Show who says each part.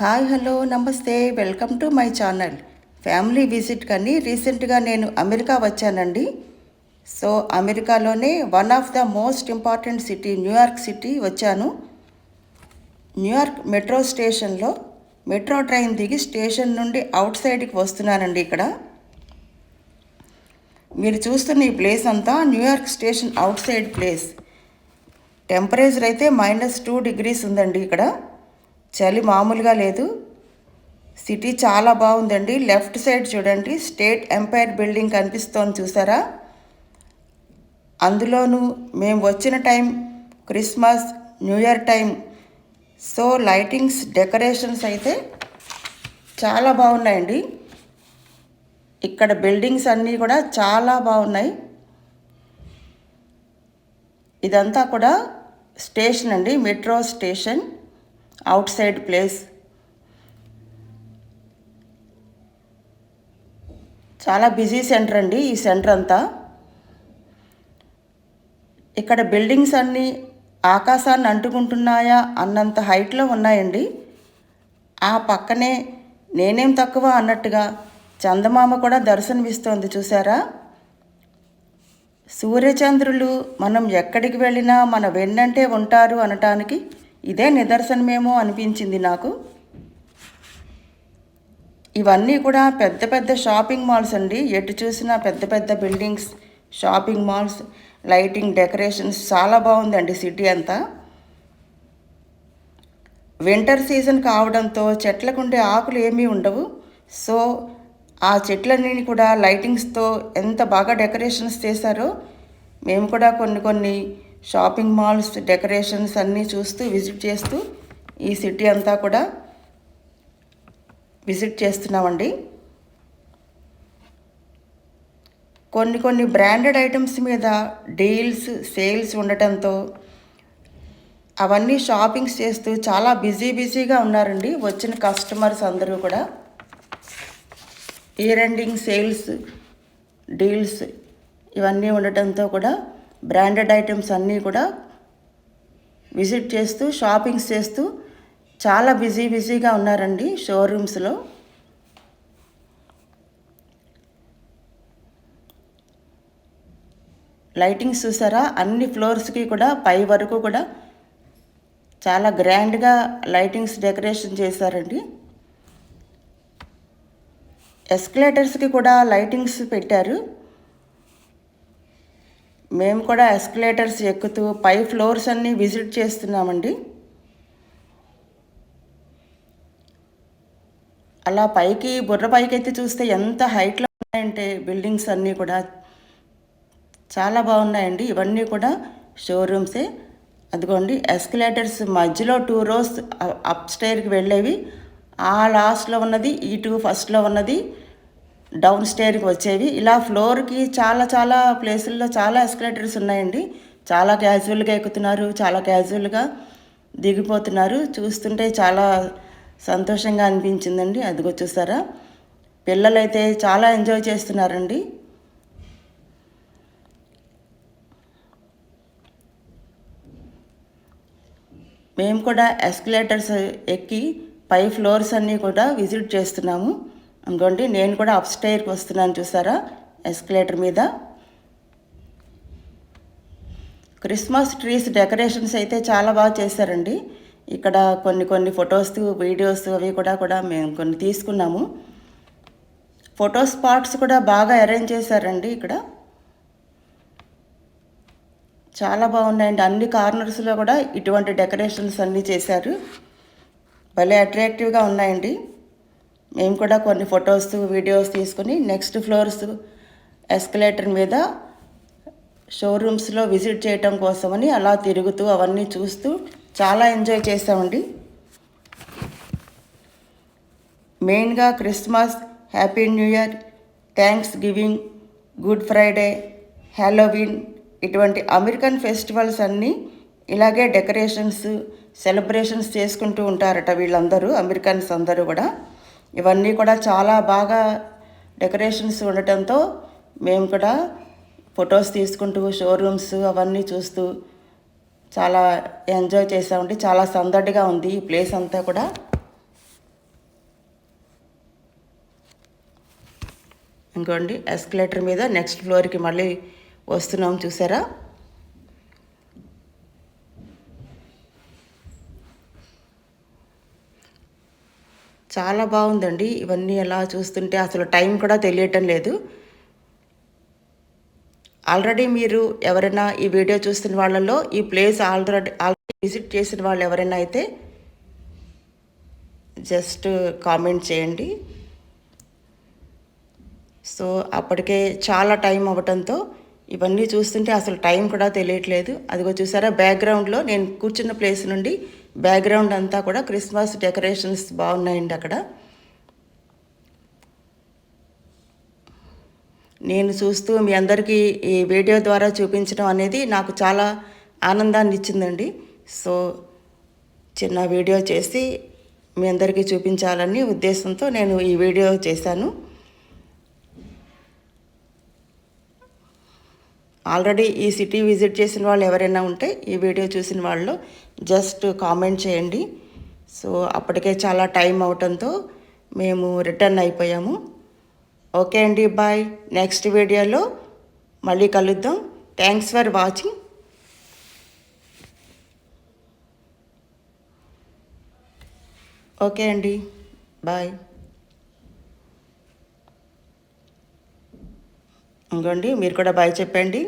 Speaker 1: Hi hello నమస్తే welcome to my channel. Family visit కానీ రీసెంట్గా నేను అమెరికా వచ్చానండి. సో అమెరికాలోనే one of the most important city New York city వచ్చాను. న్యూయార్క్ మెట్రో స్టేషన్లో మెట్రో ట్రైన్ దిగి స్టేషన్ నుండి అవుట్ సైడ్కి వస్తున్నానండి. ఇక్కడ మీరు చూస్తున్న ఈ ప్లేస్ అంతా New York station out side place. Temperature అయితే -2 degrees ఉందండి. ఇక్కడ చలి మామూలుగా లేదు. సిటీ చాలా బాగుందండి. లెఫ్ట్ సైడ్ చూడండి, స్టేట్ ఎంపైర్ బిల్డింగ్ కనిపిస్తోంది, చూసారా? అందులోనూ మేము వచ్చిన time Christmas, new year time. So lightings, decorations అయితే చాలా బాగున్నాయండి. ఇక్కడ బిల్డింగ్స్ అన్నీ కూడా చాలా బాగున్నాయి. ఇదంతా కూడా స్టేషన్ అండి, metro station out side place. చాలా బిజీ సెంటర్ అండి ఈ సెంటర్ అంతా. ఇక్కడ బిల్డింగ్స్ అన్నీ ఆకాశాన్ని అంటుకుంటున్నాయా అన్నంత హైట్లో ఉన్నాయండి. ఆ పక్కనే నేనేం తక్కువ అన్నట్టుగా చందమామ కూడా దర్శనమిస్తోంది, చూసారా? సూర్యచంద్రులు మనం ఎక్కడికి వెళ్ళినా మన వెన్నంటే ఉంటారు అనటానికి ఇదే నిదర్శనమేమో అనిపించింది నాకు. ఇవన్నీ కూడా పెద్ద పెద్ద షాపింగ్ మాల్స్ అండి. ఎటు చూసినా పెద్ద పెద్ద buildings, shopping malls, lighting, decorations చాలా బాగుందండి సిటీ అంతా. వింటర్ సీజన్ కావడంతో చెట్లకుండే ఆకులు ఏమీ ఉండవు. సో ఆ చెట్లన్నీ కూడా లైటింగ్స్తో ఎంత బాగా డెకరేషన్స్ చేశారో. మేము కూడా కొన్ని షాపింగ్ మాల్స్, డెకరేషన్స్ అన్నీ చూస్తూ విజిట్ చేస్తూ ఈ సిటీ అంతా కూడా విజిట్ చేస్తున్నామండి. కొన్ని బ్రాండెడ్ ఐటమ్స్ మీద డీల్స్, సేల్స్ ఉండటంతో అవన్నీ షాపింగ్స్ చేస్తూ చాలా బిజీగా ఉన్నారండి వచ్చిన కస్టమర్స్ అందరూ కూడా. ఇయర్ ఎండింగ్ సేల్స్, డీల్స్ ఇవన్నీ ఉండటంతో కూడా బ్రాండెడ్ ఐటమ్స్ అన్నీ కూడా విజిట్ చేస్తూ, షాపింగ్స్ చేస్తూ చాలా బిజీగా ఉన్నారండి షోరూమ్స్లో. లైటింగ్స్ చూసారా? అన్ని ఫ్లోర్స్కి కూడా పై వరకు కూడా చాలా గ్రాండ్గా లైటింగ్స్ డెకరేషన్ చేశారండి. ఎస్కలేటర్స్కి కూడా లైటింగ్స్ పెట్టారు. మేము కూడా ఎస్కలేటర్స్ ఎక్కుతూ పై ఫ్లోర్స్ అన్నీ విజిట్ చేస్తున్నామండి. అలా పైకి బుర్ర పైకెత్తి చూస్తే ఎంత హైట్లో ఉన్నాయంటే బిల్డింగ్స్ అన్నీ కూడా చాలా బాగున్నాయండి. ఇవన్నీ కూడా షోరూమ్సే. అదిగోండి ఎస్కలేటర్స్ మధ్యలో 2 rows అప్ స్టైర్కి వెళ్ళేవి. ఆ లాస్ట్లో ఉన్నది, ఈ 2 ఫస్ట్లో ఉన్నది డౌన్ స్టైర్కి వచ్చేవి. ఇలా ఫ్లోర్కి చాలా ప్లేసుల్లో చాలా ఎస్కలేటర్స్ ఉన్నాయండి. చాలా క్యాజువల్గా ఎక్కుతున్నారు, చాలా క్యాజువల్గా దిగిపోతున్నారు. చూస్తుంటే చాలా సంతోషంగా అనిపించిందండి. అదిగో చూసారా, పిల్లలైతే చాలా ఎంజాయ్ చేస్తున్నారండి. మేము కూడా ఎస్కలేటర్స్ ఎక్కి పై ఫ్లోర్స్ అన్నీ కూడా విజిట్ చేస్తున్నాము. అనుకోండి నేను కూడా అప్ స్టైర్కి వస్తున్నాను, చూసారా, ఎస్కలేటర్ మీద. క్రిస్మస్ ట్రీస్ డెకరేషన్స్ అయితే చాలా బాగా చేశారండి. ఇక్కడ కొన్ని ఫొటోస్, వీడియోస్ అవి కూడా మేము కొన్ని తీసుకున్నాము. ఫోటో స్పాట్స్ కూడా బాగా అరేంజ్ చేశారండి. ఇక్కడ చాలా బాగున్నాయండి. అన్ని కార్నర్స్లో కూడా ఇటువంటి డెకరేషన్స్ అన్నీ చేశారు. భలే అట్రాక్టివ్గా ఉన్నాయండి. మేము కూడా కొన్ని ఫొటోస్, వీడియోస్ తీసుకుని నెక్స్ట్ ఫ్లోర్స్ ఎస్కలేటర్ మీద షోరూమ్స్లో విజిట్ చేయటం కోసమని అలా తిరుగుతూ అవన్నీ చూస్తూ చాలా ఎంజాయ్ చేసామండి. మెయిన్గా Christmas, happy new year, thanks giving, good Friday, Halloween ఇటువంటి అమెరికన్ ఫెస్టివల్స్ అన్నీ ఇలాగే డెకరేషన్స్, సెలబ్రేషన్స్ చేసుకుంటూ ఉంటారట వీళ్ళందరూ, అమెరికన్స్ అందరూ కూడా. ఇవన్నీ కూడా చాలా బాగా డెకరేషన్స్ ఉండటంతో మేము కూడా ఫొటోస్ తీసుకుంటూ షోరూమ్స్ అవన్నీ చూస్తూ చాలా ఎంజాయ్ చేసామండి. చాలా సందడిగా ఉంది ఈ ప్లేస్ అంతా కూడా. ఇంకోండి ఎస్కలేటర్ మీద నెక్స్ట్ ఫ్లోర్కి మళ్ళీ వస్తున్నాం, చూసారా? చాలా బాగుందండి. ఇవన్నీ ఎలా చూస్తుంటే అసలు టైం కూడా తెలియటం లేదు. ఆల్రెడీ మీరు ఎవరైనా ఈ వీడియో చూస్తున్న వాళ్ళలో ఈ ప్లేస్ ఆల్రెడీ విజిట్ చేసిన వాళ్ళు ఎవరైనా అయితే జస్ట్ కామెంట్ చేయండి. సో అప్పటికే చాలా టైం అవ్వటంతో ఇవన్నీ చూస్తుంటే అసలు టైం కూడా తెలియట్లేదు. అదిగో చూసారా, బ్యాక్గ్రౌండ్లో నేను కూర్చున్న ప్లేస్ నుండి బ్యాక్గ్రౌండ్ అంతా కూడా క్రిస్మస్ డెకరేషన్స్ బాగున్నాయండి. అక్కడ నేను చూస్తూ మీ అందరికీ ఈ వీడియో ద్వారా చూపించడం అనేది నాకు చాలా ఆనందాన్ని ఇచ్చిందండి. సో చిన్న వీడియో చేసి మీ అందరికీ చూపించాలని ఉద్దేశంతో నేను ఈ వీడియో చేశాను. ఆల్రెడీ ఈ సిటీ విజిట్ చేసిన వాళ్ళు ఎవరైనా ఉంటే ఈ వీడియో చూసిన వాళ్ళు జస్ట్ కామెంట్ చేయండి. సో అప్పటికే చాలా టైం అవటంతో మేము రిటర్న్ అయిపోయాము. ఓకే అండి, బాయ్. నెక్స్ట్ వీడియోలో మళ్ళీ కలుద్దాం. Thanks for watching. ఓకే అండి, బాయ్. ఇంకోండి మీరు కూడా బాయ్ చెప్పండి.